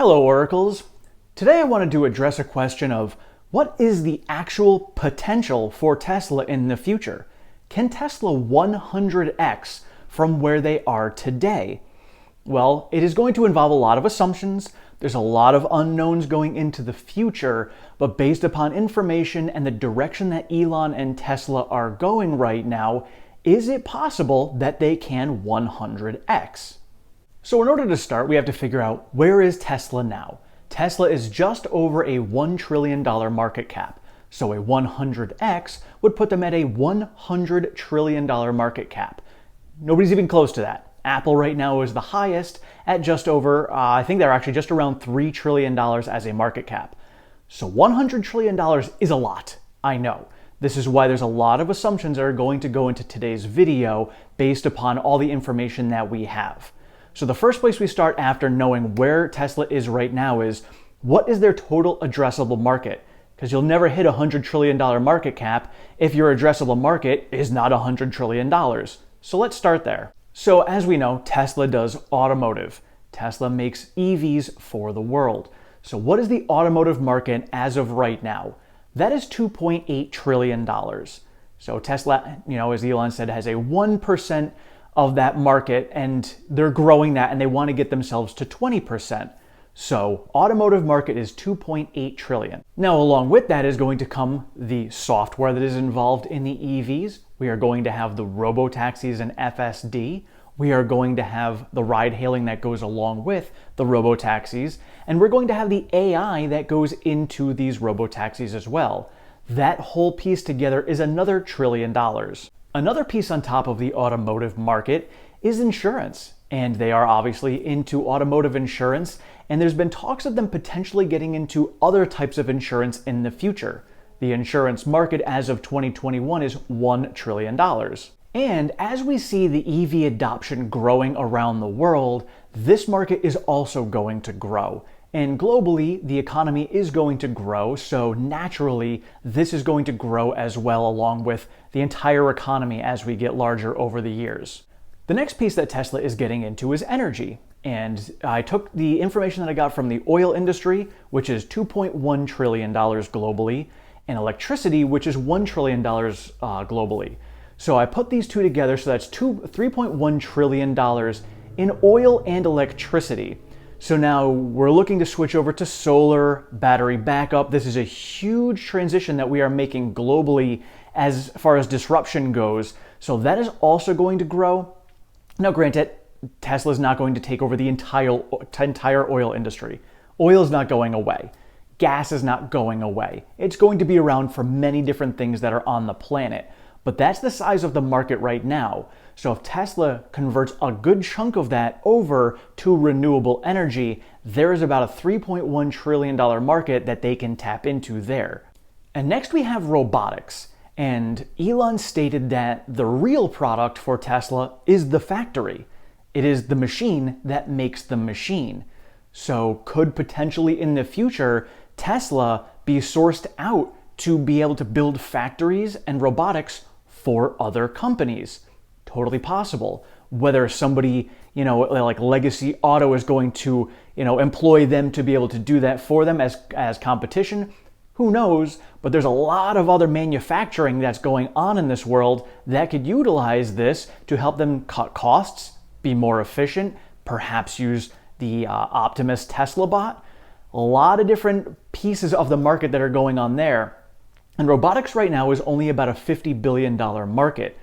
Hello, Oracles. Today I wanted to address a question of what is the actual potential for Tesla in the future? Can Tesla 100x from where they are today? Well, it is going to involve a lot of assumptions. There's a lot of unknowns going into the future, but based upon information and the direction that Elon and Tesla are going right now, is it possible that they can 100x? So in order to start, we have to figure out, where is Tesla now? Tesla is just over a $1 trillion market cap. So a 100x would put them at a $100 trillion market cap. Nobody's even close to that. Apple right now is the highest at just over, I think they're actually just around $3 trillion as a market cap. So $100 trillion is a lot, I know. This is why there's a lot of assumptions that are going to go into today's video based upon all the information that we have. So the first place we start after knowing where Tesla is right now is, what is their total addressable market? Because you'll never hit a $100 trillion market cap if your addressable market is not $100 trillion. So let's start there. So as we know, Tesla does automotive. Tesla makes EVs for the world. So what is the automotive market as of right now? That is $2.8 trillion. So Tesla, as Elon said, has a 1% of that market, and they're growing that, and they want to get themselves to 20%. So automotive market is 2.8 trillion. Now, along with that is going to come the software that is involved in the EVs. We are going to have the robotaxis and FSD. We are going to have the ride hailing that goes along with the robotaxis, and we're going to have the AI that goes into these robotaxis as well. That whole piece together is another $1 trillion. Another piece on top of the automotive market is insurance, and they are obviously into automotive insurance, and there's been talks of them potentially getting into other types of insurance in the future. The insurance market as of 2021 is $1 trillion. And as we see the EV adoption growing around the world, this market is also going to grow. And globally, the economy is going to grow, so naturally, this is going to grow as well, along with the entire economy as we get larger over the years. The next piece that Tesla is getting into is energy. And I took the information that I got from the oil industry, which is $2.1 trillion globally, and electricity, which is $1 trillion globally. So I put these two together, so that's $3.1 trillion in oil and electricity. So now we're looking to switch over to solar, battery backup. This is a huge transition that we are making globally as far as disruption goes. So that is also going to grow. Now granted, Tesla is not going to take over the entire oil industry. Oil is not going away. Gas is not going away. It's going to be around for many different things that are on the planet. But that's the size of the market right now. So if Tesla converts a good chunk of that over to renewable energy, there is about a $3.1 trillion market that they can tap into there. And next we have robotics. And Elon stated that the real product for Tesla is the factory. It is the machine that makes the machine. So could potentially in the future, Tesla be sourced out to be able to build factories and robotics for other companies? Totally possible. Whether somebody, like Legacy Auto is going to, employ them to be able to do that for them as competition, who knows? But there's a lot of other manufacturing that's going on in this world that could utilize this to help them cut costs, be more efficient, perhaps use the Optimus Tesla bot. A lot of different pieces of the market that are going on there. And robotics right now is only about a $50 billion market.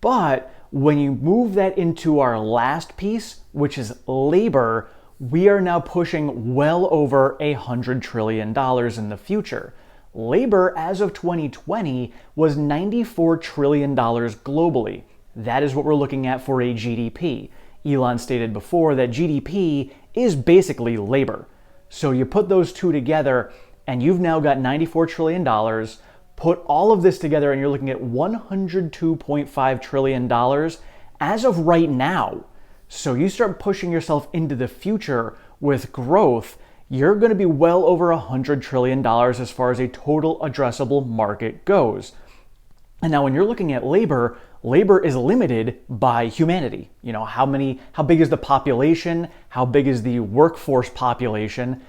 But when you move that into our last piece, which is labor, we are now pushing well over $100 trillion in the future. Labor as of 2020 was $94 trillion globally. That is what we're looking at for a GDP. Elon stated before that GDP is basically labor. So you put those two together and you've now got $94 trillion. Put all of this together and you're looking at $102.5 trillion as of right now. So you start pushing yourself into the future with growth, you're going to be well over $100 trillion as far as a total addressable market goes. And now when you're looking at labor, labor is limited by humanity. How big is the population? How big is the workforce population?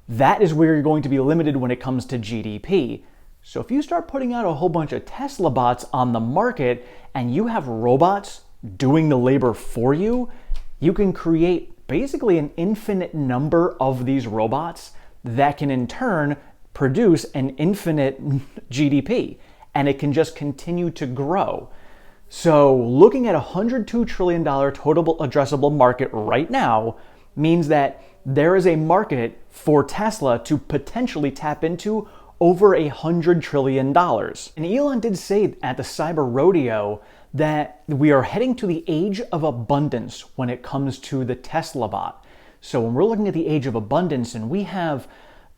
That is where you're going to be limited when it comes to GDP. So if you start putting out a whole bunch of Tesla bots on the market and you have robots doing the labor for you, you can create basically an infinite number of these robots that can in turn produce an infinite GDP, and it can just continue to grow. So looking at a $102 trillion total addressable market right now means that there is a market for Tesla to potentially tap into over $100 trillion. And Elon did say at the Cyber Rodeo that we are heading to the age of abundance when it comes to the Tesla bot. So when we're looking at the age of abundance and we have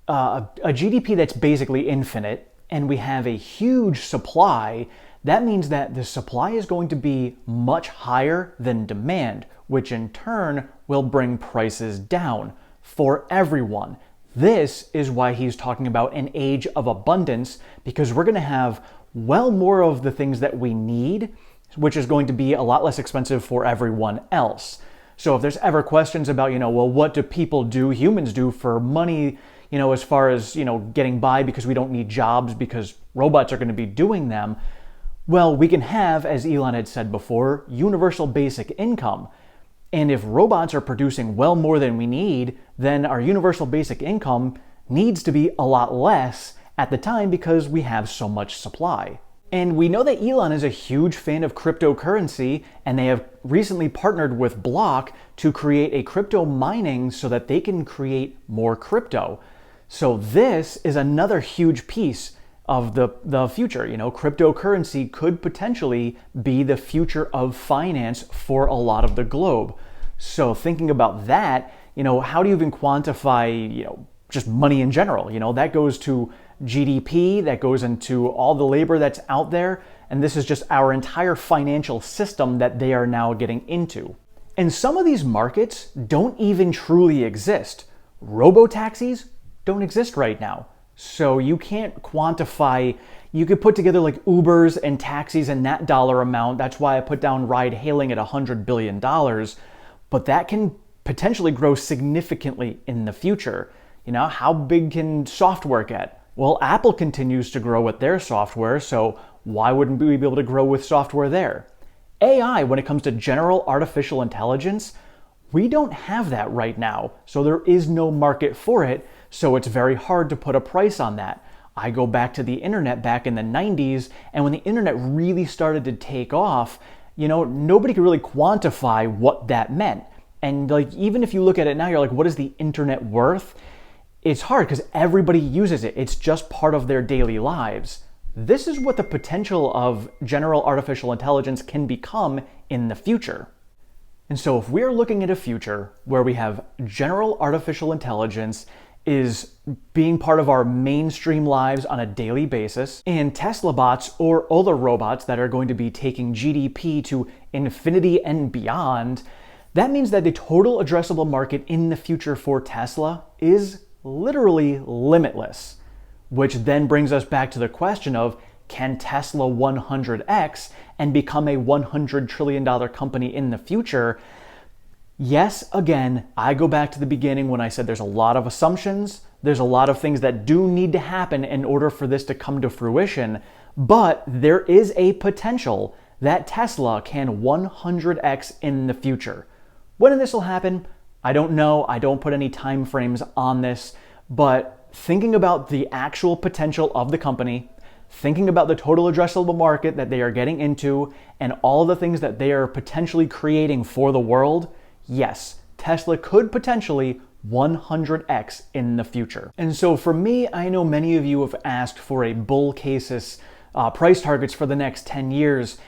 a GDP that's basically infinite and we have a huge supply, that means that the supply is going to be much higher than demand, which in turn will bring prices down for everyone. This is why he's talking about an age of abundance, because we're going to have well more of the things that we need, which is going to be a lot less expensive for everyone else. So if there's ever questions about, well, what do people do, humans do for money, as far as, getting by because we don't need jobs because robots are going to be doing them, well, we can have, as Elon had said before, universal basic income. And if robots are producing well more than we need, then our universal basic income needs to be a lot less at the time because we have so much supply. And we know that Elon is a huge fan of cryptocurrency, and they have recently partnered with Block to create a crypto mining so that they can create more crypto. So this is another huge piece of the future. Cryptocurrency could potentially be the future of finance for a lot of the globe. So thinking about that, how do you even quantify, just money in general? That goes to GDP, that goes into all the labor that's out there, and this is just our entire financial system that they are now getting into. And some of these markets don't even truly exist. Robotaxis don't exist right now. So you can't quantify, you could put together like Ubers and taxis and that dollar amount. That's why I put down ride hailing at $100 billion, but that can potentially grow significantly in the future. How big can software get? Well, Apple continues to grow with their software, so why wouldn't we be able to grow with software there? AI, when it comes to general artificial intelligence, we don't have that right now, so there is no market for it, so it's very hard to put a price on that. I go back to the internet back in the 90s, and when the internet really started to take off, nobody could really quantify what that meant. And even if you look at it now, you're like, what is the internet worth? It's hard because everybody uses it. It's just part of their daily lives. This is what the potential of general artificial intelligence can become in the future. And so if we're looking at a future where we have general artificial intelligence is being part of our mainstream lives on a daily basis, and Tesla bots or other robots that are going to be taking GDP to infinity and beyond, that means that the total addressable market in the future for Tesla is literally limitless, which then brings us back to the question of, can Tesla 100x and become a $100 trillion company in the future? Yes, again, I go back to the beginning when I said there's a lot of assumptions, there's a lot of things that do need to happen in order for this to come to fruition, but there is a potential that Tesla can 100x in the future. When this will happen, I don't know. I don't put any time frames on this, but thinking about the actual potential of the company, thinking about the total addressable market that they are getting into, and all the things that they are potentially creating for the world, yes, Tesla could potentially 100x in the future. And so for me, I know many of you have asked for a bull cases price targets for the next 10 years.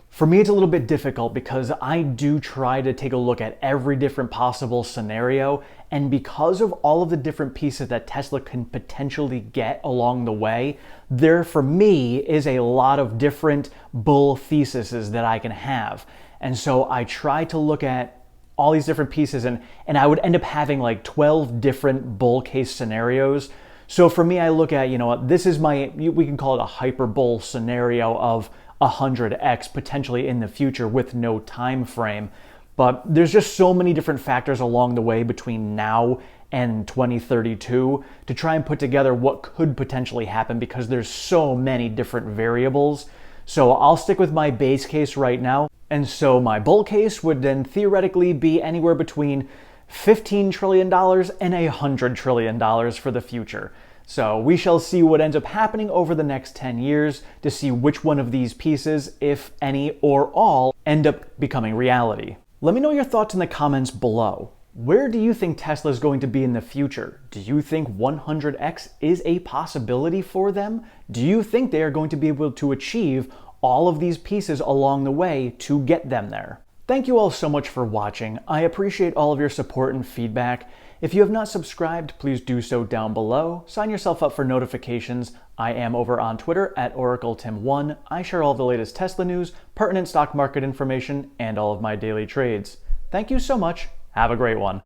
For me, it's a little bit difficult because I do try to take a look at every different possible scenario. And because of all of the different pieces that Tesla can potentially get along the way, there for me is a lot of different bull theses that I can have. And so I try to look at all these different pieces and I would end up having like 12 different bull case scenarios. So for me, I look at, this is we can call it a hyper bull scenario of 100x potentially in the future with no time frame. But there's just so many different factors along the way between now and 2032 to try and put together what could potentially happen, because there's so many different variables. So I'll stick with my base case right now. And so my bull case would then theoretically be anywhere between $15 trillion and $100 trillion for the future. So we shall see what ends up happening over the next 10 years to see which one of these pieces, if any or all, end up becoming reality. Let me know your thoughts in the comments below. Where do you think Tesla is going to be in the future? Do you think 100x is a possibility for them? Do you think they are going to be able to achieve all of these pieces along the way to get them there? Thank you all so much for watching. I appreciate all of your support and feedback. If you have not subscribed, please do so down below. Sign yourself up for notifications. I am over on Twitter at OracleTim1. I share all of the latest Tesla news, pertinent stock market information, and all of my daily trades. Thank you so much. Have a great one.